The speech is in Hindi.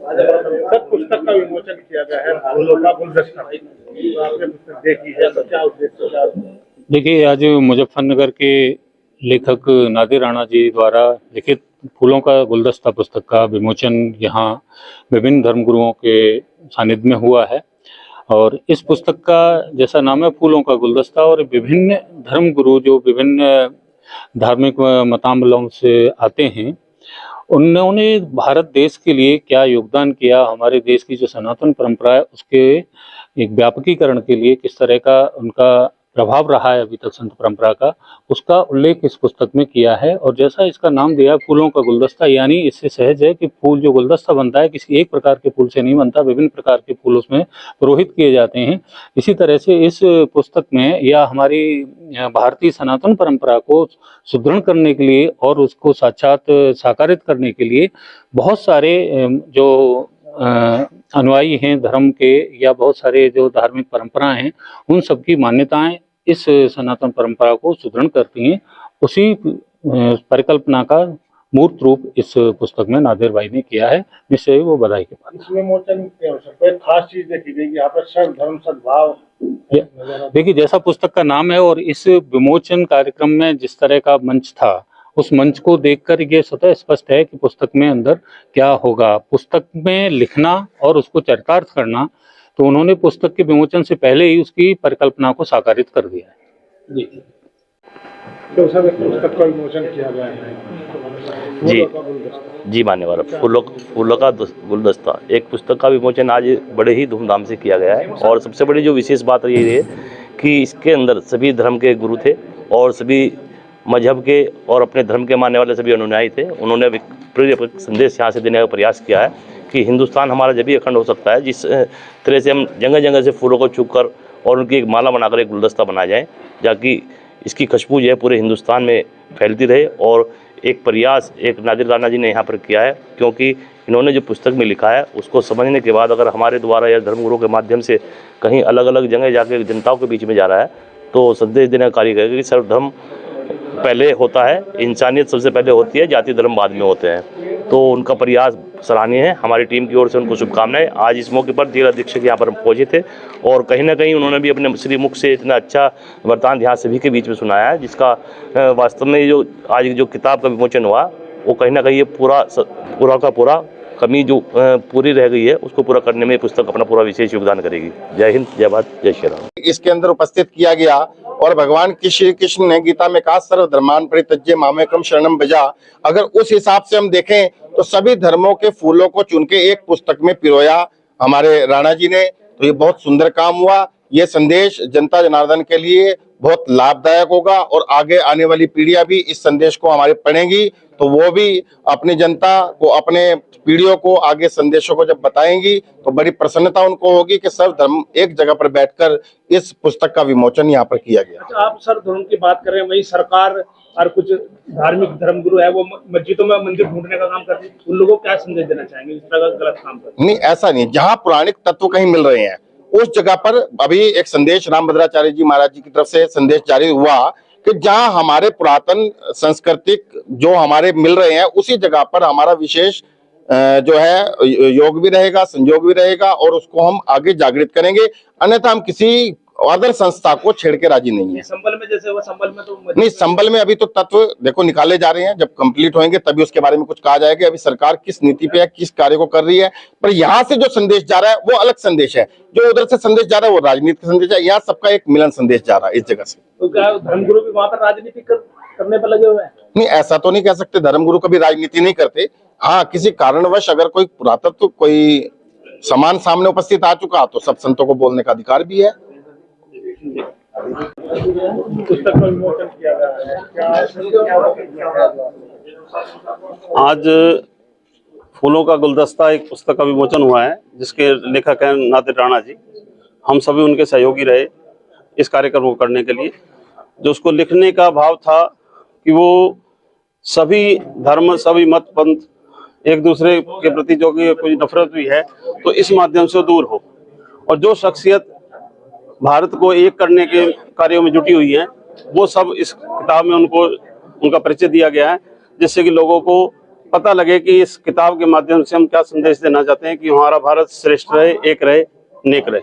सर, पुस्तक का विमोचन किया गया है, फूलों का गुलदस्ता। तो आपने पुस्तक देखी है, तो क्या उद्देश्य था? देखिए, आज मुजफ्फरनगर के लेखक नादिर राणा जी द्वारा लिखित फूलों का गुलदस्ता पुस्तक का विमोचन यहाँ विभिन्न धर्मगुरुओं के सानिध्य में हुआ है। और इस पुस्तक का जैसा नाम है, फूलों का गुलदस्ता, और विभिन्न धर्मगुरु जो विभिन्न धार्मिक मतावलंबन से आते हैं, उन्होंने भारत देश के लिए क्या योगदान किया, हमारे देश की जो सनातन परंपरा है उसके एक व्यापकीकरण के लिए किस तरह का उनका प्रभाव रहा है अभी तक संत परंपरा का, उसका उल्लेख इस पुस्तक में किया है। और जैसा इसका नाम दिया फूलों का गुलदस्ता, यानी इससे सहज है कि फूल जो गुलदस्ता बनता है किसी एक प्रकार के फूल से नहीं बनता, विभिन्न प्रकार के फूल उसमें पुरोहित किए जाते हैं। इसी तरह से इस पुस्तक में या हमारी भारतीय सनातन परंपरा को सुदृढ़ करने के लिए और उसको साक्षात साकारित करने के लिए बहुत सारे जो अनुयायी हैं धर्म के, या बहुत सारे जो धार्मिक परंपराएं हैं, उन सब की मान्यताएं इस सनातन परंपरा को सुदृढ़ करती हैं। उसी परिकल्पना का मूर्त रूप इस पुस्तक में नादिर भाई ने किया है, निश्चय वो बधाई के पात्र। इसमें विमोचन के अवसर पर खास चीज देखी गई कि यहाँ पर सर्व धर्म सद्भाव। देखिए, जैसा पुस्तक का नाम है और इस विमोचन कार्यक्रम में जिस तरह का मंच था, उस मंच को देखकर ये स्वतः स्पष्ट है कि पुस्तक में अंदर क्या होगा। पुस्तक में लिखना और उसको चरितार्थ करना, तो उन्होंने पुस्तक के विमोचन से पहले ही उसकी परिकल्पना को साकारित कर दिया है। जी, तो सर पुस्तक का विमोचन किया गया है जी मान्यवर, फूलों का गुलदस्ता एक पुस्तक का विमोचन आज बड़े ही धूमधाम से किया गया है। और सबसे बड़ी जो विशेष बात ये है कि इसके अंदर सभी धर्म के गुरु थे और सभी मजहब के और अपने धर्म के मानने वाले सभी अनुयायी थे। उन्होंने प्रिय संदेश यहाँ से देने का प्रयास किया है कि हिंदुस्तान हमारा जब भी अखंड हो सकता है जिस तरह से हम जगह जगह से फूलों को चुग कर और उनकी एक माला बनाकर एक गुलदस्ता बनाया जाए, ताकि इसकी खुशबू जो है पूरे हिंदुस्तान में फैलती रहे। और एक प्रयास एक नादिर राणा जी ने यहाँ पर किया है, क्योंकि इन्होंने जो पुस्तक में लिखा है उसको समझने के बाद अगर हमारे द्वारा या धर्मगुरुओं के माध्यम से कहीं अलग अलग जगह जाके जनताओं के बीच में जा रहा है, तो संदेश देने का कार्य करेगा कि सर्वधर्म पहले होता है, इंसानियत सबसे पहले होती है, जाति धर्म बाद में होते हैं। तो उनका प्रयास सराहनीय है। हमारी टीम की ओर से उनको शुभकामनाएं। आज इस मौके पर जिला अधीक्षक यहाँ पर पहुंचे थे और कहीं ना कहीं उन्होंने भी अपने श्री मुख से इतना अच्छा वरदान यहाँ सभी के बीच में सुनाया है, जिसका वास्तव में जो आज जो किताब का विमोचन हुआ वो कहीं ना कहीं ये पूरा का पूरा कमी जो पूरी रह गई है उसको पूरा करने में पुस्तक अपना पूरा विशेष योगदान करेगी। जय हिंद, जय भारत, जय श्री राम। इसके अंदर उपस्थित किया गया और भगवान श्री कृष्ण ने गीता में कहा सर्वधर्मान परित्यज्य मामेकम शरणम भजा। अगर उस हिसाब से हम देखें तो सभी धर्मों के फूलों को चुन के एक पुस्तक में पिरोया हमारे राणा जी ने, तो ये बहुत सुंदर काम हुआ। ये संदेश जनता जनार्दन के लिए बहुत लाभदायक होगा और आगे आने वाली पीढ़ियां भी इस संदेश को हमारे पढ़ेंगी, तो वो भी अपनी जनता को, अपने पीढ़ियों को आगे संदेशों को जब बताएंगी तो बड़ी प्रसन्नता उनको होगी कि सर्व धर्म एक जगह पर बैठकर इस पुस्तक का विमोचन यहाँ पर किया गया। अच्छा, आप सर्व धर्म की बात कर रहे हैं, वही सरकार और कुछ धार्मिक धर्मगुरु है वो मस्जिदों में मंदिर ढूंढने का काम करते हैं, उन लोगों को क्या संदेश देना चाहेंगे इस तरह का गलत काम करते? नहीं, ऐसा नहीं। जहाँ पौराणिक तत्व कहीं मिल रहे हैं उस जगह पर अभी एक संदेश रामभद्राचार्य जी महाराज जी की तरफ से संदेश जारी हुआ कि जहां हमारे पुरातन सांस्कृतिक जो हमारे मिल रहे हैं उसी जगह पर हमारा विशेष जो है योग भी रहेगा, संयोग भी रहेगा और उसको हम आगे जागृत करेंगे। अन्यथा हम किसी अदर संस्था को छेड़ के राजी नहीं है। संबल में जैसे वो संबल में तो नहीं, संबल में अभी तो तत्व देखो निकाले जा रहे हैं, जब कंप्लीट होंगे तभी उसके बारे में कुछ कहा जाएगा। अभी सरकार किस नीति पे है, किस कार्य को कर रही है, पर यहाँ से जो संदेश जा रहा है वो अलग संदेश है, जो उधर से संदेश जा रहा है वो राजनीतिक संदेश है। यहाँ सबका एक मिलन संदेश जा रहा है इस जगह से। तो क्या धर्मगुरु भी वहाँ पर राजनीति करने पर लगे हुए हैं? नहीं, ऐसा तो नहीं कह सकते, धर्मगुरु कभी राजनीति नहीं करते। हाँ, किसी कारणवश अगर कोई पुरातत्व कोई सामान सामने उपस्थित आ चुका तो सब संतों को बोलने का अधिकार भी है। पुस्तक का विमोचन किया गया है। आज फूलों का गुलदस्ता एक पुस्तक का विमोचन हुआ है जिसके लेखक हैं नादिर राणा जी। हम सभी उनके सहयोगी रहे इस कार्यक्रम को करने के लिए। जो उसको लिखने का भाव था कि वो सभी धर्म, सभी मत पंथ एक दूसरे के प्रति जो कि कोई नफरत भी है तो इस माध्यम से दूर हो, और जो शख्सियत भारत को एक करने के कार्यों में जुटी हुई है वो सब इस किताब में उनका परिचय दिया गया है, जिससे कि लोगों को पता लगे कि इस किताब के माध्यम से हम क्या संदेश देना चाहते हैं कि हमारा भारत श्रेष्ठ रहे, एक रहे, नेक रहे।